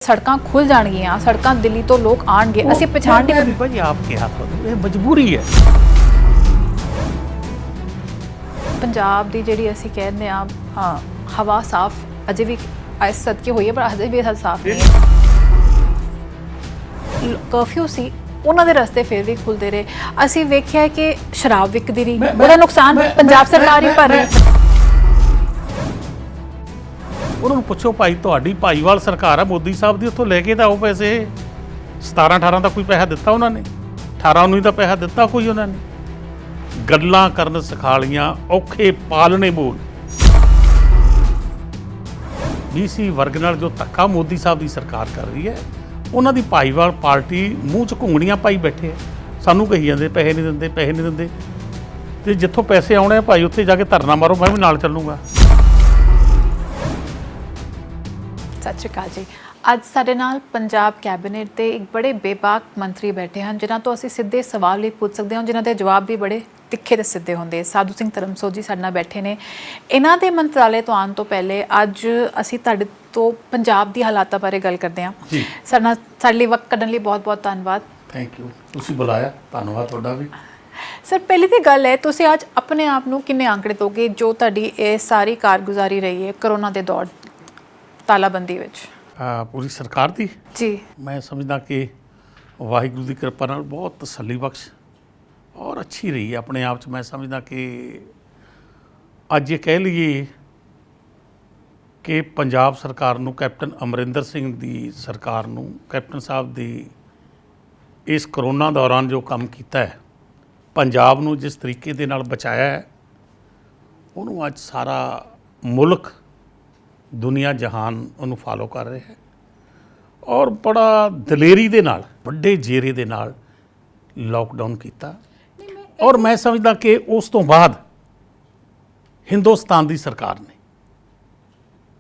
ਸੜਕਾਂ ਖੁੱਲ ਜਾਣਗੀਆਂ, ਸੜਕਾਂ ਦਿੱਲੀ ਤੋਂ ਲੋਕ ਆਣਗੇ, ਅਸੀਂ ਪਛਾਣ ਨਹੀਂ ਭਾਜੀ ਆਪ ਕਿਹਾ ਤੁਹਾਨੂੰ ਇਹ ਮਜਬੂਰੀ ਹੈ। ਪੰਜਾਬ ਦੀ ਜਿਹੜੀ ਅਸੀਂ ਕਹਿੰਦੇ ਆ ਹਵਾ ਸਾਫ਼ ਅਜੇ ਵੀ ਇਸ ਸਦਕੇ ਹੋਈ ਹੈ, ਪਰ ਅਜੇ ਵੀ ਸਾਫ਼ ਨਹੀਂ ਹੈ। ਕਰਫਿਊ ਸੀ, ਉਹਨਾਂ ਦੇ ਰਸਤੇ ਫਿਰ ਵੀ ਖੁੱਲਦੇ ਰਹੇ। ਅਸੀਂ ਵੇਖਿਆ ਕਿ ਸ਼ਰਾਬ ਵਿਕਦੀ ਰਹੀ, ਉਹਦਾ ਨੁਕਸਾਨ ਪੰਜਾਬ ਸਰਕਾਰ ਹੀ ਭਰ ਰਹੀ। ਉਹਨਾਂ ਨੂੰ ਪੁੱਛੋ ਭਾਈ ਤੁਹਾਡੀ ਭਾਈਵਾਲ ਸਰਕਾਰ ਆ ਮੋਦੀ ਸਾਹਿਬ ਦੀ, ਉੱਥੋਂ ਲੈ ਕੇ ਤਾਂ ਉਹ ਪੈਸੇ 17-18 ਦਾ ਕੋਈ ਪੈਸਾ ਦਿੱਤਾ ਉਹਨਾਂ ਨੇ, 18 ਨੂੰ ਹੀ ਤਾਂ ਪੈਸਾ ਦਿੱਤਾ ਕੋਈ ਉਹਨਾਂ ਨੇ। ਗੱਲਾਂ ਕਰਨ ਸਿਖਾਲੀਆਂ, ਔਖੇ ਪਾਲਣੇ ਬੋਲ। BC ਵਰਗ ਨਾਲ ਜੋ ਧੱਕਾ ਮੋਦੀ ਸਾਹਿਬ ਦੀ ਸਰਕਾਰ ਕਰ ਰਹੀ ਹੈ, ਉਹਨਾਂ ਦੀ ਭਾਈਵਾਲ ਪਾਰਟੀ ਮੂੰਹ 'ਚ ਘੁੰਗਣੀਆਂ ਪਾਈ ਬੈਠੇ ਆ, ਸਾਨੂੰ ਕਹੀ ਜਾਂਦੇ ਪੈਸੇ ਨਹੀਂ ਦਿੰਦੇ, ਪੈਸੇ ਨਹੀਂ ਦਿੰਦੇ। ਤੇ ਜਿੱਥੋਂ ਪੈਸੇ ਆਉਣੇ ਆ ਭਾਈ ਉੱਥੇ ਜਾ ਕੇ ਧਰਨਾ ਮਾਰੋ, ਮੈਂ ਵੀ ਨਾਲ ਚੱਲੂਗਾ। ਸਤਿ ਸ਼੍ਰੀ ਅਕਾਲ ਜੀ। ਅੱਜ ਸਾਡੇ ਨਾਲ ਪੰਜਾਬ ਕੈਬਨਿਟ ਦੇ ਇੱਕ ਬੜੇ ਬੇਬਾਕ ਮੰਤਰੀ ਬੈਠੇ ਹਨ, ਜਿਨ੍ਹਾਂ ਤੋਂ ਅਸੀਂ ਸਿੱਧੇ ਸਵਾਲ ਵੀ ਪੁੱਛ ਸਕਦੇ ਹਾਂ, ਜਿਨ੍ਹਾਂ ਦੇ ਜਵਾਬ ਵੀ ਬੜੇ ਤਿੱਖੇ ਤੇ ਸਿੱਧੇ ਹੁੰਦੇ। ਸਾਧੂ ਸਿੰਘ ਧਰਮਸੋਤ ਜੀ ਸਾਡੇ ਨਾਲ ਬੈਠੇ ਨੇ। ਇਹਨਾਂ ਦੇ ਮੰਤਰਾਲੇ ਤੋਂ ਆਉਣ ਤੋਂ ਪਹਿਲੇ ਅੱਜ ਅਸੀਂ ਤੁਹਾਡੇ ਤੋਂ ਪੰਜਾਬ ਦੀ ਹਾਲਾਤਾਂ ਬਾਰੇ ਗੱਲ ਕਰਦੇ ਹਾਂ। ਜੀ ਸਾਡੇ ਲਈ ਵਕਤ ਕੱਢਣ ਲਈ ਬਹੁਤ ਬਹੁਤ ਧੰਨਵਾਦ। ਥੈਂਕ ਯੂ, ਤੁਸੀਂ ਬੁਲਾਇਆ, ਧੰਨਵਾਦ ਤੁਹਾਡਾ ਵੀ। ਸਰ, ਪਹਿਲੀ ਤਾਂ ਗੱਲ ਹੈ, ਤੁਸੀਂ ਅੱਜ ਆਪਣੇ ਆਪ ਨੂੰ ਕਿੰਨੇ ਆંકੜੇ ਦੋਗੇ ਜੋ ਤੁਹਾਡੀ ਇਹ ਸਾਰੀ ਕਾਰਗੁਜ਼ਾਰੀ ਰਹੀ ਹੈ ਕਰੋਨਾ ਦੇ ਦੌਰ, ਤਾਲਾਬੰਦੀ ਵਿੱਚ? ਪੂਰੀ ਸਰਕਾਰ ਦੀ ਜੀ ਮੈਂ ਸਮਝਦਾ ਕਿ ਵਾਹਿਗੁਰੂ ਦੀ ਕਿਰਪਾ ਨਾਲ ਬਹੁਤ ਤਸੱਲੀ ਬਖਸ਼ ਔਰ ਅੱਛੀ ਰਹੀ ਹੈ ਆਪਣੇ ਆਪ 'ਚ। ਮੈਂ ਸਮਝਦਾ ਕਿ ਅੱਜ ਇਹ ਕਹਿ ਲਈਏ ਕਿ ਪੰਜਾਬ ਸਰਕਾਰ ਨੂੰ, ਕੈਪਟਨ ਅਮਰਿੰਦਰ ਸਿੰਘ ਦੀ ਸਰਕਾਰ ਨੂੰ, ਕੈਪਟਨ ਸਾਹਿਬ ਦੀ ਇਸ ਕਰੋਨਾ ਦੌਰਾਨ ਜੋ ਕੰਮ ਕੀਤਾ ਹੈ, ਪੰਜਾਬ ਨੂੰ ਜਿਸ ਤਰੀਕੇ ਦੇ ਨਾਲ ਬਚਾਇਆ ਹੈ, ਉਹਨੂੰ ਅੱਜ ਸਾਰਾ ਮੁਲਕ, ਦੁਨੀਆ ਜਹਾਨ ਉਹਨੂੰ ਫਾਲੋ ਕਰ ਰਿਹਾ ਹੈ। ਔਰ ਬੜਾ ਦਲੇਰੀ ਦੇ ਨਾਲ, ਵੱਡੇ ਜੇਰੇ ਦੇ ਨਾਲ ਲਾਕਡਾਊਨ ਕੀਤਾ। ਔਰ ਮੈਂ ਸਮਝਦਾ ਕਿ ਉਸ ਤੋਂ ਬਾਅਦ ਹਿੰਦੁਸਤਾਨ ਦੀ ਸਰਕਾਰ ਨੇ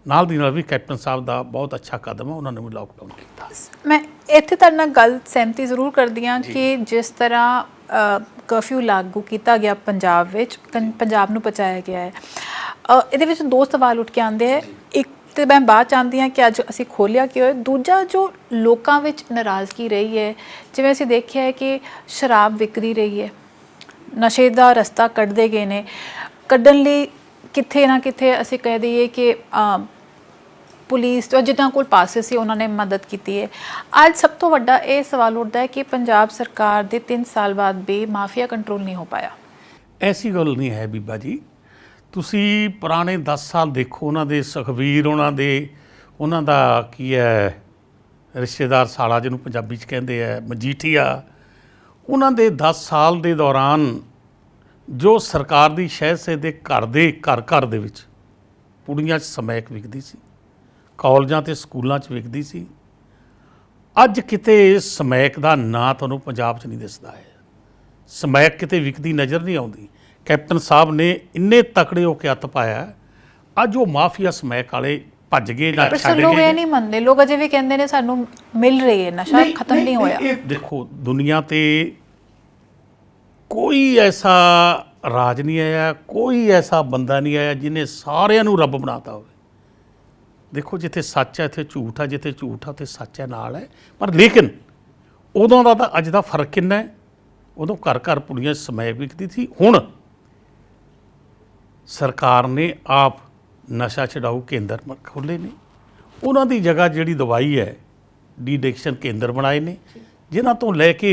ਨਾਲ ਦੀ ਨਾਲ ਵੀ ਕੈਪਟਨ ਸਾਹਿਬ ਦਾ ਬਹੁਤ ਅੱਛਾ ਕਦਮ ਹੈ, ਉਹਨਾਂ ਨੇ ਵੀ ਲਾਕਡਾਊਨ ਕੀਤਾ। ਮੈਂ ਇੱਥੇ ਤੁਹਾਡੇ ਨਾਲ ਗੱਲ ਸਹਿਮਤੀ ਜ਼ਰੂਰ ਕਰਦੀ ਹਾਂ ਕਿ ਜਿਸ ਤਰ੍ਹਾਂ ਕਰਫਿਊ ਲਾਗੂ ਕੀਤਾ ਗਿਆ ਪੰਜਾਬ ਵਿੱਚ, ਪੰਜਾਬ ਨੂੰ ਬਚਾਇਆ ਗਿਆ ਹੈ, ਇਹਦੇ ਵਿੱਚ ਦੋ ਸਵਾਲ ਉੱਠ ਕੇ ਆਉਂਦੇ ਹੈ। ਇੱਕ ਤਾਂ ਮੈਂ ਬਾਅਦ ਚਾਹੁੰਦੀ ਹਾਂ ਕਿ ਅੱਜ ਅਸੀਂ ਖੋਲ੍ਹਿਆ ਕਿ ਹੋਏ। ਦੂਜਾ, ਜੋ ਲੋਕਾਂ ਵਿੱਚ ਨਾਰਾਜ਼ਗੀ ਰਹੀ ਹੈ, ਜਿਵੇਂ ਅਸੀਂ ਦੇਖਿਆ ਹੈ ਕਿ ਸ਼ਰਾਬ ਵਿਕਦੀ ਰਹੀ ਹੈ, ਨਸ਼ੇ ਦਾ ਰਸਤਾ ਕੱਢਦੇ ਗਏ ਨੇ, ਕੱਢਣ ਲਈ ਕਿੱਥੇ ਨਾ ਕਿੱਥੇ ਅਸੀਂ ਕਹਿ ਦਈਏ ਕਿ ਪੁਲਿਸ ਜਿਨ੍ਹਾਂ ਕੋਲ ਪਾਸੇ ਸੀ ਉਹਨਾਂ ਨੇ ਮਦਦ ਕੀਤੀ ਹੈ। ਅੱਜ ਸਭ ਤੋਂ ਵੱਡਾ ਇਹ ਸਵਾਲ ਉੱਠਦਾ ਹੈ ਕਿ ਪੰਜਾਬ ਸਰਕਾਰ ਦੇ 3 ਸਾਲ ਬਾਅਦ ਵੀ ਮਾਫੀਆ ਕੰਟਰੋਲ ਨਹੀਂ ਹੋ ਪਾਇਆ। ਐਸੀ ਗੱਲ ਨਹੀਂ ਹੈ ਬੀਬਾ ਜੀ। ਤੁਸੀਂ ਪੁਰਾਣੇ 10 ਸਾਲ ਦੇਖੋ, ਉਹਨਾਂ ਦੇ ਸੁਖਬੀਰ, ਉਹਨਾਂ ਦਾ ਕੀ ਹੈ ਰਿਸ਼ਤੇਦਾਰ ਸਾਲਾ, ਜਿਹਨੂੰ ਪੰਜਾਬੀ 'ਚ ਕਹਿੰਦੇ ਆ ਮਜੀਠੀਆ, ਉਹਨਾਂ ਦੇ 10 ਸਾਲ ਦੇ ਦੌਰਾਨ ਜੋ ਸਰਕਾਰ ਦੀ ਸ਼ਹਿਸੇ ਦੇ ਘਰ ਦੇ ਵਿੱਚ ਪੁੜੀਆਂ 'ਚ ਸਮੈਕ ਵਿਕਦੀ ਸੀ, ਕਾਲਜਾਂ ਤੇ ਸਕੂਲਾਂ 'ਚ ਵਿਕਦੀ ਸੀ। ਅੱਜ ਕਿਤੇ ਸਮੈਕ ਦਾ ਨਾਂ ਤੁਹਾਨੂੰ ਪੰਜਾਬ 'ਚ ਨਹੀਂ ਦਿਸਦਾ ਹੈ। ਸਮੈਕ ਕਿਤੇ ਵਿਕਦੀ ਨਜ਼ਰ ਨਹੀਂ ਆਉਂਦੀ। ਕੈਪਟਨ ਸਾਹਿਬ ਨੇ ਇੰਨੇ ਤਕੜੇ ਹੋ ਕੇ ਹੱਥ ਪਾਇਆ, ਅੱਜ ਉਹ ਮਾਫੀਆ ਸਮੈਕ ਵਾਲੇ ਭੱਜ ਗਏ ਜਾਂ ਛੱਡ ਗਏ। ਲੋਕ ਇਹ ਨਹੀਂ ਮੰਨਦੇ, ਲੋਕ ਅਜੇ ਵੀ ਕਹਿੰਦੇ ਨੇ ਸਾਨੂੰ ਮਿਲ ਰਹੀ ਹੈ, ਨਸ਼ਾ ਖਤਮ ਨਹੀਂ ਹੋਇਆ। ਇਹ ਦੇਖੋ, ਦੁਨੀਆ ਤੇ ਕੋਈ ਐਸਾ ਰਾਜ ਨਹੀਂ ਆਇਆ, ਕੋਈ ਐਸਾ ਬੰਦਾ ਨਹੀਂ ਆਇਆ ਜਿਹਨੇ ਸਾਰਿਆਂ ਨੂੰ ਰੱਬ ਬਣਾਤਾ ਹੋਵੇ। ਦੇਖੋ, ਜਿੱਥੇ ਸੱਚ ਹੈ ਇੱਥੇ ਝੂਠ ਹੈ, ਜਿੱਥੇ ਝੂਠ ਹੈ ਉੱਥੇ ਸੱਚ ਹੈ, ਨਾਲ ਹੈ। ਪਰ ਲੇਕਿਨ ਉਦੋਂ ਦਾ ਤਾਂ ਅੱਜ ਦਾ ਫਰਕ ਕਿੰਨਾ ਹੈ। ਉਦੋਂ ਘਰ ਘਰ ਪੁੜੀਆਂ ਸਮੈਕ ਵਿਕਦੀ ਸੀ। ਹੁਣ ਸਰਕਾਰ ਨੇ ਆਪ ਨਸ਼ਾ ਛਡਾਊ ਕੇਂਦਰ ਖੋਲ੍ਹੇ ਨੇ। ਉਹਨਾਂ ਦੀ ਜਗ੍ਹਾ ਜਿਹੜੀ ਦਵਾਈ ਹੈ, ਡੀ-ਐਡਿਕਸ਼ਨ ਕੇਂਦਰ ਬਣਾਏ ਨੇ, ਜਿਨ੍ਹਾਂ ਤੋਂ ਲੈ ਕੇ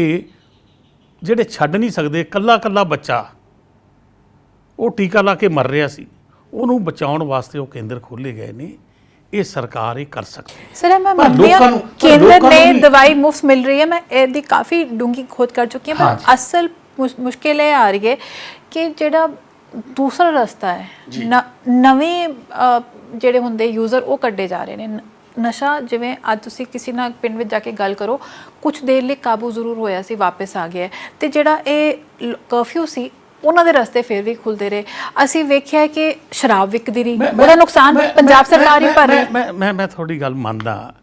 ਜਿਹੜੇ ਛੱਡ ਨਹੀਂ ਸਕਦੇ, ਕੱਲਾ ਬੱਚਾ ਉਹ ਟੀਕਾ ਲਾ ਕੇ ਮਰ ਰਿਹਾ ਸੀ, ਉਹਨੂੰ ਬਚਾਉਣ ਵਾਸਤੇ ਉਹ ਕੇਂਦਰ ਖੋਲ੍ਹੇ ਗਏ ਨੇ। ਇਹ ਸਰਕਾਰ ਇਹ ਕਰ ਸਕਦੀ ਹੈ। ਸਰ, ਮੈਂ ਮੰਨਦੀ ਹਾਂ ਕੇਂਦਰ ਨੇ ਦਵਾਈ ਮੁਫਤ ਮਿਲ ਰਹੀ ਹੈ, ਮੈਂ ਇਹਦੀ ਕਾਫੀ ਡੂੰਘੀ ਖੋਜ ਕਰ ਚੁੱਕੀ ਹਾਂ। ਪਰ ਅਸਲ ਮੁਸ਼ਕਿਲ ਇਹ ਆ ਰਹੀ ਹੈ ਕਿ ਜਿਹੜਾ ਦੂਸਰਾ ਰਸਤਾ ਹੈ, ਨਵੇਂ ਜਿਹੜੇ ਹੁੰਦੇ ਯੂਜ਼ਰ ਉਹ ਕੱਢੇ ਜਾ ਰਹੇ ਨੇ। ਨਸ਼ਾ, ਜਿਵੇਂ ਅੱਜ ਤੁਸੀਂ ਕਿਸੇ ਨਾਲ ਪਿੰਡ ਵਿੱਚ ਜਾ ਕੇ ਗੱਲ ਕਰੋ, ਕੁਛ ਦੇਰ ਲਈ ਕਾਬੂ ਜ਼ਰੂਰ ਹੋਇਆ ਸੀ, ਵਾਪਸ ਆ ਗਿਆ। ਅਤੇ ਜਿਹੜਾ ਇਹ ਕਰਫਿਊ ਸੀ, ਉਹਨਾਂ ਦੇ ਰਸਤੇ ਫਿਰ ਵੀ ਖੁੱਲਦੇ ਰਹੇ। ਅਸੀਂ ਵੇਖਿਆ ਕਿ ਸ਼ਰਾਬ ਵਿਕਦੀ ਰਹੀ, ਉਹਦਾ ਨੁਕਸਾਨ ਪੰਜਾਬ ਸਰਕਾਰ ਹੀ ਭਰ ਰਹੀ। ਮੈਂ ਤੁਹਾਡੀ ਗੱਲ ਮੰਨਦਾ।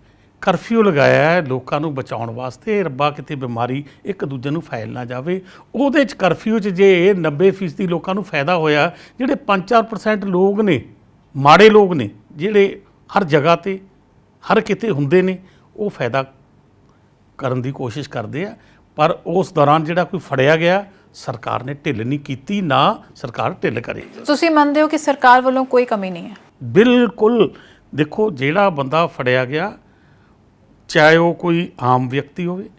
ਕਰਫਿਊ ਲਗਾਇਆ ਹੈ ਲੋਕਾਂ ਨੂੰ ਬਚਾਉਣ ਵਾਸਤੇ, ਰੱਬਾ ਕਿਤੇ ਬਿਮਾਰੀ ਇੱਕ ਦੂਜੇ ਨੂੰ ਫੈਲ ਨਾ ਜਾਵੇ। ਉਹਦੇ 'ਚ ਕਰਫਿਊ 'ਚ ਜੇ 90% ਲੋਕਾਂ ਨੂੰ ਫਾਇਦਾ ਹੋਇਆ, ਜਿਹੜੇ 5-4% ਲੋਕ ਨੇ, ਮਾੜੇ ਲੋਕ ਨੇ, ਜਿਹੜੇ ਹਰ ਜਗ੍ਹਾ 'ਤੇ ਹਰ ਕਿਤੇ ਹੁੰਦੇ ਨੇ, ਉਹ ਫਾਇਦਾ ਕਰਨ ਦੀ ਕੋਸ਼ਿਸ਼ ਕਰਦੇ ਆ। ਪਰ ਉਸ ਦੌਰਾਨ ਜਿਹੜਾ ਕੋਈ ਫੜਿਆ ਗਿਆ, ਸਰਕਾਰ ਨੇ ਢਿੱਲ ਨਹੀਂ ਕੀਤੀ, ਨਾ ਸਰਕਾਰ ਢਿੱਲ ਕਰੇਗੀ। ਤੁਸੀਂ ਮੰਨਦੇ ਹੋ ਕਿ ਸਰਕਾਰ ਵੱਲੋਂ ਕੋਈ ਕਮੀ ਨਹੀਂ ਹੈ? ਬਿਲਕੁਲ। ਦੇਖੋ, ਜਿਹੜਾ ਬੰਦਾ ਫੜਿਆ ਗਿਆ, ਚਾਹੇ ਉਹ ਕੋਈ ਆਮ ਵਿਅਕਤੀ ਹੋਵੇ,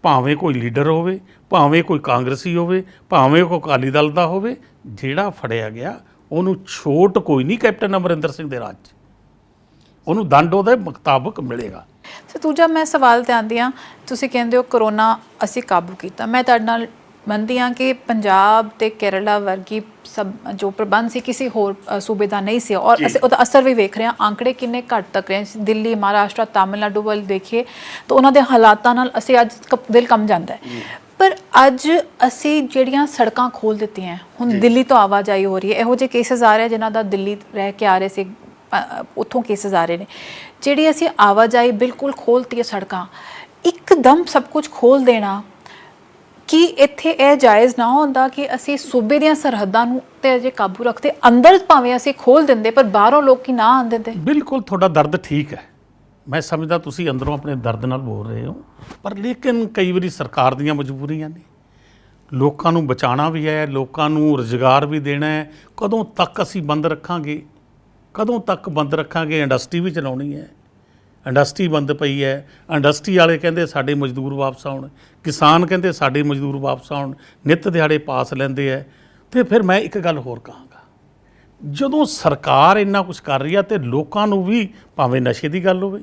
ਭਾਵੇਂ ਕੋਈ ਲੀਡਰ ਹੋਵੇ, ਭਾਵੇਂ ਕੋਈ ਕਾਂਗਰਸੀ ਹੋਵੇ, ਭਾਵੇਂ ਕੋਈ ਅਕਾਲੀ ਦਲ ਦਾ ਹੋਵੇ, ਜਿਹੜਾ ਫੜਿਆ ਗਿਆ ਉਹਨੂੰ ਛੋਟ ਕੋਈ ਨਹੀਂ ਕੈਪਟਨ ਅਮਰਿੰਦਰ ਸਿੰਘ ਦੇ ਰਾਜ 'ਚ, ਉਹਨੂੰ ਦੰਡ ਉਹਦੇ ਮੁਤਾਬਕ ਮਿਲੇਗਾ। ਸੋ ਦੂਜਾ ਮੈਂ ਸਵਾਲ ਤੇ ਆਉਂਦੀ ਹਾਂ, ਤੁਸੀਂ ਕਹਿੰਦੇ ਹੋ ਕਰੋਨਾ ਅਸੀਂ ਕਾਬੂ ਕੀਤਾ। ਮੈਂ ਤੁਹਾਡੇ ਨਾਲ ਮੰਨਦੀ ਹਾਂ ਕਿ ਪੰਜਾਬ ਤੇ ਕੇਰਲਾ ਵਰਗੀ ਸਭ ਜੋ ਪ੍ਰਬੰਧ ਸੀ ਕਿਸੇ ਹੋਰ ਸੂਬੇ ਦਾ ਨਹੀਂ ਸੀ, ਔਰ ਅਸੀਂ ਉਹਦਾ ਅਸਰ ਵੀ ਵੇਖ ਰਹੇ ਹਾਂ। ਆંકੜੇ ਕਿੰਨੇ ਘੱਟ ਤੱਕ ਰਹੇ, ਦਿੱਲੀ, ਮਹਾਰਾਸ਼ਟਰ, ਤਾਮਿਲਨਾਡੂ ਵੱਲ ਦੇਖੀਏ ਤਾਂ ਉਹਨਾਂ ਦੇ ਹਾਲਾਤਾਂ ਨਾਲ ਅਸੀਂ ਅੱਜ ਦਿਲ ਕੰਬ ਜਾਂਦਾ ਹੈ। ਪਰ ਅੱਜ ਅਸੀਂ ਜਿਹੜੀਆਂ ਸੜਕਾਂ ਖੋਲ੍ਹ ਦਿੱਤੀਆਂ, ਹੁਣ ਦਿੱਲੀ ਤੋਂ ਆਵਾਜਾਈ ਹੋ ਰਹੀ ਹੈ, ਇਹੋ ਜਿਹੇ ਕੇਸਿਸ ਆ ਰਹੇ ਜਿਨ੍ਹਾਂ ਦਾ ਦਿੱਲੀ ਰਹਿ ਕੇ ਆ ਰਹੇ ਸੀ, ਉੱਥੋਂ ਕੇਸਿਸ ਆ ਰਹੇ ਨੇ। ਜਿਹੜੀ ਅਸੀਂ ਆਵਾਜਾਈ ਬਿਲਕੁਲ ਖੋਲ੍ਹਤੀ ਹੈ ਸੜਕਾਂ, ਇੱਕਦਮ ਸਭ ਕੁਝ ਖੋਲ੍ਹ ਦੇਣਾ, ਕਿ ਇੱਥੇ ਇਹ ਜਾਇਜ਼ ਨਾ ਹੁੰਦਾ ਕਿ ਅਸੀਂ ਸੂਬੇ ਦੀਆਂ ਸਰਹੱਦਾਂ ਨੂੰ ਤੇ ਅਜੇ ਕਾਬੂ ਰੱਖਦੇ, ਅੰਦਰ ਭਾਵੇਂ ਅਸੀਂ ਖੋਲ੍ਹ ਦਿੰਦੇ ਪਰ ਬਾਹਰੋਂ ਲੋਕੀ ਨਾ ਆਉਂਦੇ ਤੇ? ਬਿਲਕੁਲ, ਤੁਹਾਡਾ ਦਰਦ ਠੀਕ ਹੈ, ਮੈਂ ਸਮਝਦਾ ਤੁਸੀਂ ਅੰਦਰੋਂ ਆਪਣੇ ਦਰਦ ਨਾਲ ਬੋਲ ਰਹੇ ਹੋ, ਪਰ ਲੇਕਿਨ ਕਈ ਵਾਰੀ ਸਰਕਾਰ ਦੀਆਂ ਮਜਬੂਰੀਆਂ ਨੇ, ਲੋਕਾਂ ਨੂੰ ਬਚਾਉਣਾ ਵੀ ਹੈ, ਲੋਕਾਂ ਨੂੰ ਰੁਜ਼ਗਾਰ ਵੀ ਦੇਣਾ ਹੈ। ਕਦੋਂ ਤੱਕ ਅਸੀਂ ਬੰਦ ਰੱਖਾਂਗੇ, ਕਦੋਂ ਤੱਕ ਬੰਦ ਰੱਖਾਂਗੇ? ਇੰਡਸਟਰੀ ਵੀ ਚਲਾਉਣੀ ਹੈ, ਇੰਡਸਟਰੀ ਬੰਦ ਪਈ ਹੈ, ਇੰਡਸਟਰੀ ਵਾਲੇ ਕਹਿੰਦੇ ਸਾਡੇ ਮਜ਼ਦੂਰ ਵਾਪਸ ਆਉਣ, ਕਿਸਾਨ ਕਹਿੰਦੇ ਸਾਡੇ ਮਜ਼ਦੂਰ ਵਾਪਸ ਆਉਣ, ਨਿੱਤ ਦਿਹਾੜੇ ਪਾਸ ਲੈਂਦੇ ਹੈ। ਅਤੇ ਫਿਰ ਮੈਂ ਇੱਕ ਗੱਲ ਹੋਰ ਕਹਾਂਗਾ, ਜਦੋਂ ਸਰਕਾਰ ਇੰਨਾ ਕੁਛ ਕਰ ਰਹੀ ਆ ਅਤੇ ਲੋਕਾਂ ਨੂੰ ਵੀ, ਭਾਵੇਂ ਨਸ਼ੇ ਦੀ ਗੱਲ ਹੋਵੇ,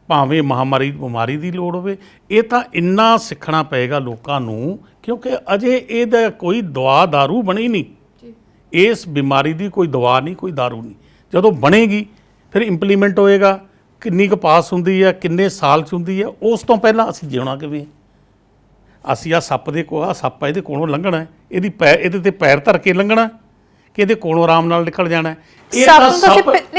ਭਾਵੇਂ ਮਹਾਮਾਰੀ ਬਿਮਾਰੀ ਦੀ ਲੋੜ ਹੋਵੇ, ਇਹ ਤਾਂ ਇੰਨਾ ਸਿੱਖਣਾ ਪਏਗਾ ਲੋਕਾਂ ਨੂੰ, ਕਿਉਂਕਿ ਅਜੇ ਇਹਦਾ ਕੋਈ ਦਵਾ ਦਾਰੂ ਬਣੀ ਨਹੀਂ। ਇਸ ਬਿਮਾਰੀ ਦੀ ਕੋਈ ਦਵਾ ਨਹੀਂ, ਕੋਈ ਦਾਰੂ ਨਹੀਂ। ਜਦੋਂ ਬਣੇਗੀ ਫਿਰ ਇੰਪਲੀਮੈਂਟ ਹੋਏਗਾ, ਕਿੰਨੀ ਕੁ ਪਾਸ ਹੁੰਦੀ ਹੈ, ਕਿੰਨੇ ਸਾਲ 'ਚ ਹੁੰਦੀ ਹੈ, ਉਸ ਤੋਂ ਪਹਿਲਾਂ ਅਸੀਂ ਜਿਉਣਾ ਕਿਵੇਂ? ਅਸੀਂ ਸੱਪ ਦੇ ਕੋਲ, ਸੱਪ ਇਹਦੇ ਕੋਲੋਂ ਲੰਘਣਾ, ਇਹਦੇ ਤੇ ਪੈਰ ਧਰ ਕੇ ਲੰਘਣਾ ਕਿ ਇਹਦੇ ਕੋਲੋਂ ਆਰਾਮ ਨਾਲ ਨਿਕਲ ਜਾਣਾ?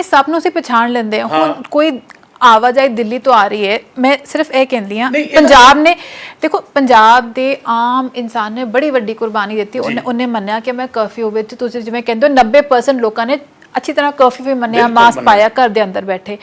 ਸੱਪ ਨੂੰ ਅਸੀਂ ਪਛਾਣ ਲੈਂਦੇ ਹਾਂ। ਹੁਣ ਕੋਈ ਆਵਾਜਾਈ ਦਿੱਲੀ ਤੋਂ ਆ ਰਹੀ ਹੈ, ਮੈਂ ਸਿਰਫ ਇਹ ਕਹਿੰਦੀ ਹਾਂ, ਪੰਜਾਬ ਨੇ ਦੇਖੋ, ਪੰਜਾਬ ਦੇ ਆਮ ਇਨਸਾਨ ਨੇ ਬੜੀ ਵੱਡੀ ਕੁਰਬਾਨੀ ਦਿੱਤੀ। ਉਹਨੇ ਮੰਨਿਆ ਕਿ ਮੈਂ ਕਰਫਿਊ ਵਿੱਚ, ਤੁਸੀਂ ਜਿਵੇਂ ਕਹਿੰਦੇ ਹੋ 90% ਲੋਕਾਂ ਨੇ ਅੱਛੀ ਤਰ੍ਹਾਂ ਕਰਫਿਊ ਵੀ ਮੰਨਿਆ, ਮਾਸਕ ਪਾਇਆ, ਘਰ ਦੇ ਅੰਦਰ ਬੈਠੇ।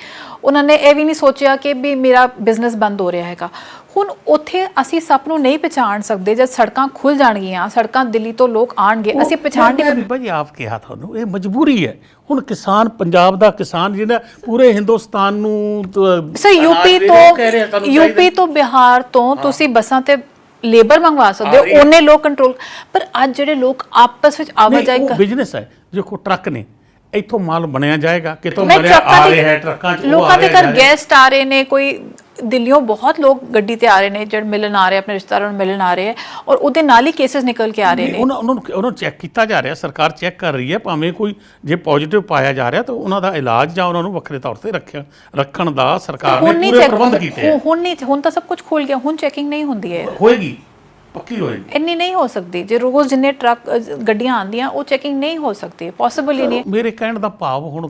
ਉਹਨਾਂ ਨੇ ਇਹ ਵੀ ਨਹੀਂ ਸੋਚਿਆ ਕਿ ਵੀ ਮੇਰਾ ਬਿਜ਼ਨਸ ਬੰਦ ਹੋ ਰਿਹਾ ਹੈਗਾ। ਹੁਣ ਉੱਥੇ ਅਸੀਂ ਸੱਪ ਨੂੰ ਨਹੀਂ ਪਛਾਣ ਸਕਦੇ। ਜਦ ਸੜਕਾਂ ਖੁੱਲ ਜਾਣਗੀਆਂ, ਸੜਕਾਂ ਦਿੱਲੀ ਤੋਂ ਲੋਕ ਆਉਣਗੇ, ਅਸੀਂ ਪਛਾਣ ਨਹੀਂ। ਭਾਈ ਆਪ ਕਿਹਾ ਤੁਹਾਨੂੰ, ਇਹ ਮਜਬੂਰੀ ਹੈ। ਹੁਣ ਕਿਸਾਨ, ਪੰਜਾਬ ਦਾ ਕਿਸਾਨ ਜਿਹੜਾ ਪੂਰੇ ਹਿੰਦੁਸਤਾਨ ਨੂੰ, ਸਰ ਯੂਪੀ ਤੋਂ ਬਿਹਾਰ ਤੋਂ ਤੁਸੀਂ ਬੱਸਾਂ ਤੇ ਲੇਬਰ ਮੰਗਵਾ ਸਕਦੇ ਹੋ, ਉਹਨੇ ਲੋਕ ਕੰਟਰੋਲ। ਪਰ ਅੱਜ ਜਿਹੜੇ ਲੋਕ ਆਪਸ ਵਿੱਚ ਆਵਾਜਾਈ ਬਿਜ਼ਨਸ ਹੈ, ਦੇਖੋ ਟਰੱਕ ਨੇ, ਇੱਥੋਂ ਮਾਲ ਬਣਿਆ ਜਾਏਗਾ, ਕਿਤੋਂ ਬਣਿਆ ਆ ਰਿਹਾ ਹੈ, ਟਰੱਕਾਂ 'ਚ ਲੋਕਾਂ ਦੇ ਘਰ ਗੈਸਟ ਆ ਰਹੇ ਨੇ, ਕੋਈ ਦਿੱਲੀੋਂ ਬਹੁਤ ਲੋਕ ਗੱਡੀ ਤੇ ਆ ਰਹੇ ਨੇ, ਜਿਹੜੇ ਮਿਲਣ ਆ ਰਹੇ, ਆਪਣੇ ਰਿਸ਼ਤੇਦਾਰਾਂ ਨੂੰ ਮਿਲਣ ਆ ਰਹੇ ਹੈ, ਔਰ ਉਹਦੇ ਨਾਲ ਹੀ ਕੇਸਿਸ ਨਿਕਲ ਕੇ ਆ ਰਹੇ ਨੇ। ਉਹਨਾਂ ਚੈੱਕ ਕੀਤਾ ਜਾ ਰਿਹਾ, ਸਰਕਾਰ ਚੈੱਕ ਕਰ ਰਹੀ ਹੈ। ਭਾਵੇਂ ਕੋਈ ਜੇ ਪੋਜ਼ਿਟਿਵ ਪਾਇਆ ਜਾ ਰਿਹਾ ਤਾਂ ਉਹਨਾਂ ਦਾ ਇਲਾਜ ਜਾਂ ਉਹਨਾਂ ਨੂੰ ਵੱਖਰੇ ਤੌਰ ਤੇ ਰੱਖਣ ਦਾ ਸਰਕਾਰ ਨੇ ਪੂਰੇ ਪ੍ਰਬੰਧ ਕੀਤੇ। ਹੁਣ ਤਾਂ ਸਭ ਕੁਝ ਖੁੱਲ ਗਿਆ, ਹੁਣ ਚੈਕਿੰਗ ਨਹੀਂ ਹੁੰਦੀ ਹੈ, ਹੋਏਗੀ, ਪੱਕੀ ਹੋਏਗੀ। ਇੰਨੀ ਨਹੀਂ ਹੋ ਸਕਦੀ, ਜੇ ਰੋਜ਼ ਜਿੰਨੇ ਟਰੱਕ ਗੱਡੀਆਂ ਆਉਂਦੀਆਂ, ਉਹ ਚੈਕਿੰਗ ਨਹੀਂ ਹੋ ਸਕਦੀ, ਪੋਸੀਬਲ ਹੀ ਨਹੀਂ। ਮੇਰੇ ਕਹਿਣ ਦਾ ਭਾਵ ਹੁਣ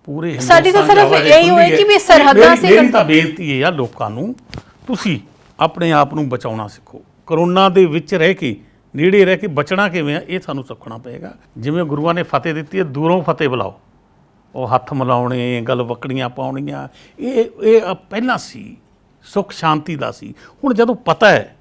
ਪੂਰੇ ਸਾਡੀ ਤਾਂ ਸਿਰਫ ਇਹੀ ਹੋਏ ਕਿ ਵੀ ਸਰਹੱਦਾਂ ਸੇ। ਮੇਰੀ ਤਾਂ ਬੇਨਤੀ ਇਹ ਆ ਲੋਕਾਂ ਨੂੰ, ਤੁਸੀਂ ਆਪਣੇ ਆਪ ਨੂੰ ਬਚਾਉਣਾ ਸਿੱਖੋ। ਕਰੋਨਾ ਦੇ ਵਿੱਚ ਰਹਿ ਕੇ, ਨੇੜੇ ਰਹਿ ਕੇ ਬਚਣਾ ਕਿਵੇਂ ਆ, ਇਹ ਸਾਨੂੰ ਸਿੱਖਣਾ ਪਏਗਾ। ਜਿਵੇਂ ਗੁਰੂਆਂ ਨੇ ਫਤਿਹ ਦਿੱਤੀ ਹੈ, ਦੂਰੋਂ ਫਤਿਹ ਬੁਲਾਓ, ਉਹ ਹੱਥ ਮਿਲਾਉਣੇ, ਗਲ ਵਕੜੀਆਂ ਪਾਉਣੀਆਂ, ਇਹ ਪਹਿਲਾਂ ਸੀ, ਸੁੱਖ ਸ਼ਾਂਤੀ ਦਾ ਸੀ। ਹੁਣ ਜਦੋਂ ਪਤਾ ਹੈ